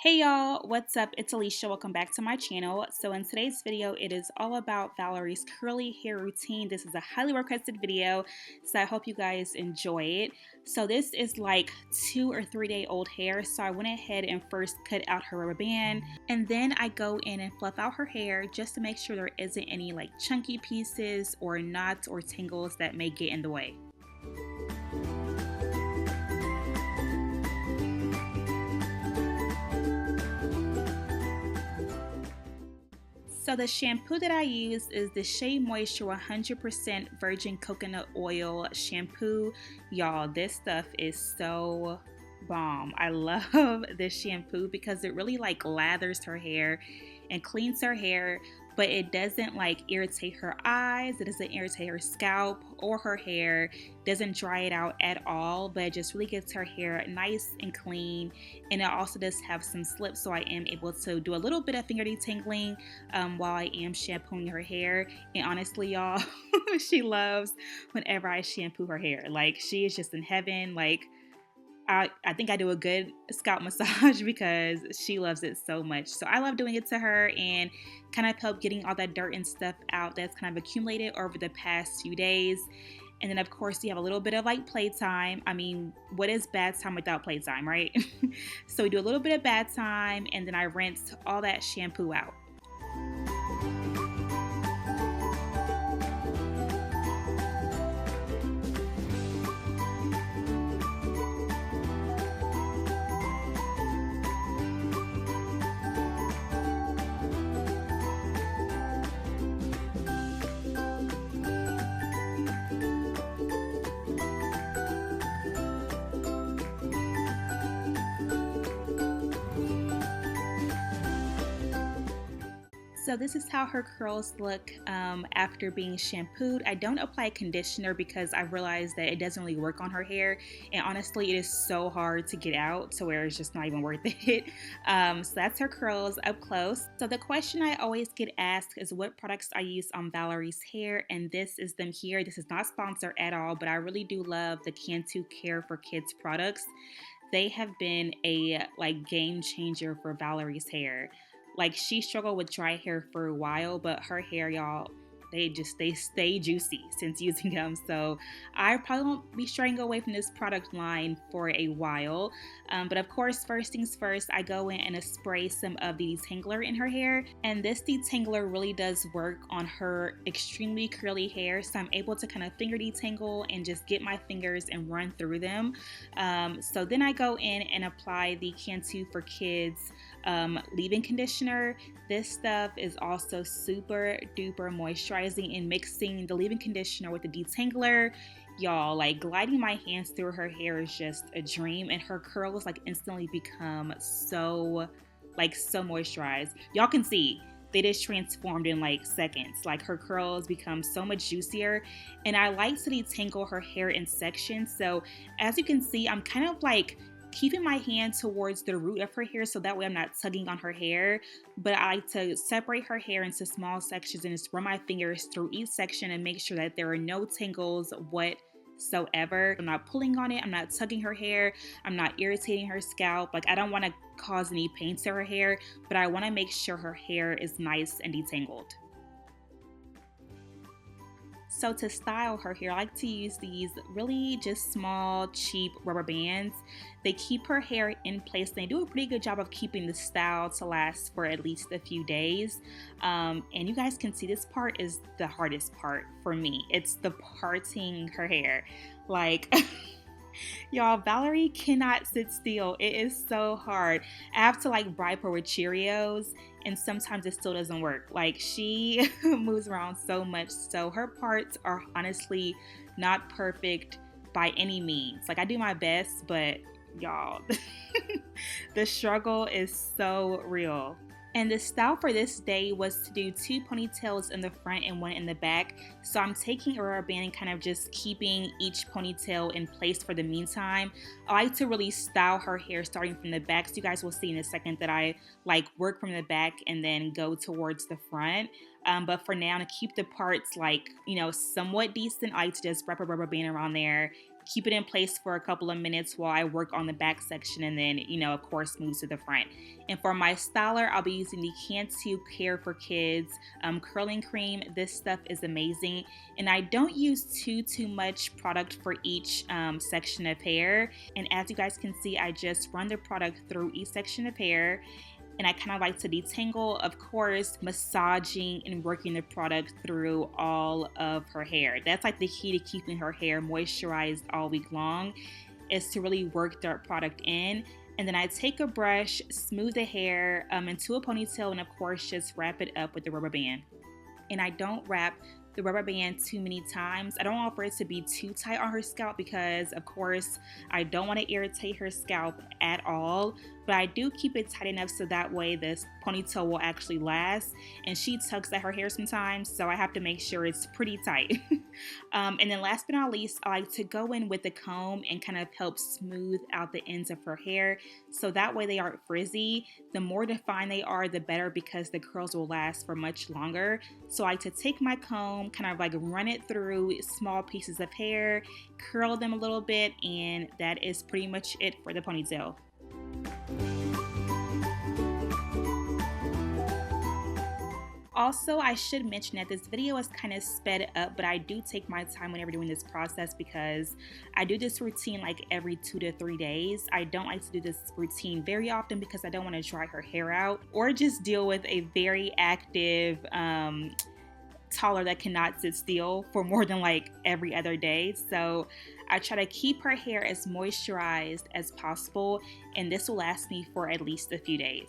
Hey y'all, what's up? It's Alicia. Welcome back to my channel. So in today's video, it is all about Valerie's curly hair routine. This is a highly requested video, so I hope you guys enjoy it. So this is like 2 or 3 day old hair, so I went ahead and first cut out her rubber band, and then I go in and fluff out her hair just to make sure there isn't any like chunky pieces or knots or tangles that may get in the way. So the shampoo that I use is the Shea Moisture 100% Virgin Coconut Oil Shampoo. Y'all, this stuff is so bomb. I love this shampoo because it really like lathers her hair and cleans her hair, but it doesn't like irritate her eyes, it doesn't irritate her scalp or her hair, doesn't dry it out at all, but it just really gets her hair nice and clean. And it also does have some slip, so I am able to do a little bit of finger detangling while I am shampooing her hair. And honestly, y'all, she loves whenever I shampoo her hair. Like, she is just in heaven. Like, I think I do a good scalp massage because she loves it so much. So I love doing it to her and kind of help getting all that dirt and stuff out that's kind of accumulated over the past few days. And then of course you have a little bit of like playtime. I mean, what is bad time without playtime, right? So we do a little bit of bad time, and then I rinse all that shampoo out. So this is how her curls look after being shampooed. I don't apply conditioner because I realized that it doesn't really work on her hair, and honestly it is so hard to get out to where it's just not even worth it. So that's her curls up close. So the question I always get asked is what products I use on Valerie's hair, and this is them here. This is not sponsored at all, but I really do love the Cantu Care for Kids products. They have been a like game changer for Valerie's hair. Like, she struggled with dry hair for a while, but her hair, y'all, they stay juicy since using them. So I probably won't be straying away from this product line for a while. But of course, first things first, I go in and spray some of the detangler in her hair. And this detangler really does work on her extremely curly hair. So I'm able to kind of finger detangle and just get my fingers and run through them. So then I go in and apply the Cantu for Kids leave-in conditioner. This stuff is also super duper moisturizing, and mixing the leave-in conditioner with the detangler, y'all, like gliding my hands through her hair is just a dream, and her curls like instantly become so moisturized. Y'all can see they just transformed in like seconds. Like, her curls become so much juicier, and I like to detangle her hair in sections. So as you can see, I'm kind of like keeping my hand towards the root of her hair so that way I'm not tugging on her hair, but I like to separate her hair into small sections and just run my fingers through each section and make sure that there are no tangles whatsoever. I'm not pulling on it, I'm not tugging her hair, I'm not irritating her scalp. Like, I don't want to cause any pain to her hair, but I want to make sure her hair is nice and detangled. So to style her hair, I like to use these really just small, cheap rubber bands. They keep her hair in place. They do a pretty good job of keeping the style to last for at least a few days. And you guys can see this part is the hardest part for me. It's the parting her hair. Like, y'all, Valerie cannot sit still. It is so hard. I have to like bribe her with Cheerios, and sometimes it still doesn't work. Like, she moves around so much, so her parts are honestly not perfect by any means. Like, I do my best, but y'all, the struggle is so real. And the style for this day was to do 2 ponytails in the front and 1 in the back. So I'm taking a rubber band and kind of just keeping each ponytail in place for the meantime. I like to really style her hair starting from the back. So you guys will see in a second that I like work from the back and then go towards the front. But for now, to keep the parts like, you know, somewhat decent, I like to just wrap a rubber band around there keep it in place for a couple of minutes while I work on the back section, and then, of course, move to the front. And for my styler, I'll be using the Cantu Care for Kids curling cream. This stuff is amazing, and I don't use too much product for each section of hair. And as you guys can see, I just run the product through each section of hair, and I kind of like to detangle, of course, massaging and working the product through all of her hair. That's like the key to keeping her hair moisturized all week long, is to really work the product in. And then I take a brush, smooth the hair into a ponytail, and of course just wrap it up with the rubber band. And I don't wrap the rubber band too many times. I don't want for it to be too tight on her scalp because, of course, I don't want to irritate her scalp at all. But I do keep it tight enough so that way this ponytail will actually last. And she tugs at her hair sometimes, so I have to make sure it's pretty tight. And then last but not least, I like to go in with the comb and kind of help smooth out the ends of her hair so that way they aren't frizzy. The more defined they are, the better, because the curls will last for much longer. So I like to take my comb, kind of like run it through small pieces of hair, curl them a little bit, and that is pretty much it for the ponytail. Also, I should mention that this video is kind of sped up, but I do take my time whenever doing this process because I do this routine like every 2 to 3 days. I don't like to do this routine very often because I don't want to dry her hair out or just deal with a very active toddler that cannot sit still for more than like every other day. So I try to keep her hair as moisturized as possible, and this will last me for at least a few days.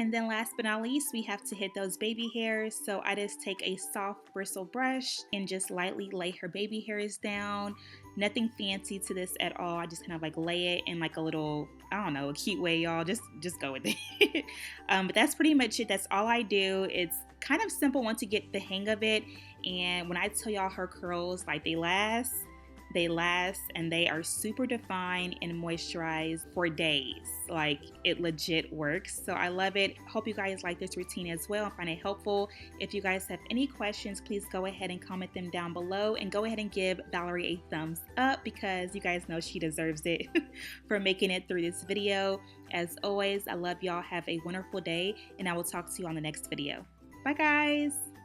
And then last but not least, we have to hit those baby hairs. So I just take a soft bristle brush and just lightly lay her baby hairs down. Nothing fancy to this at all. I just kind of like lay it in like a little, I don't know, a cute way, y'all. Just go with it. But that's pretty much it. That's all I do. It's kind of simple once you get the hang of it. And when I tell y'all her curls, like they last, and they are super defined and moisturized for days. Like, it legit works. So I love it. Hope you guys like this routine as well and find it helpful. If you guys have any questions, please go ahead and comment them down below, and go ahead and give Valerie a thumbs up because you guys know she deserves it for making it through this video. As always, I love y'all. Have a wonderful day, and I will talk to you on the next video. Bye guys.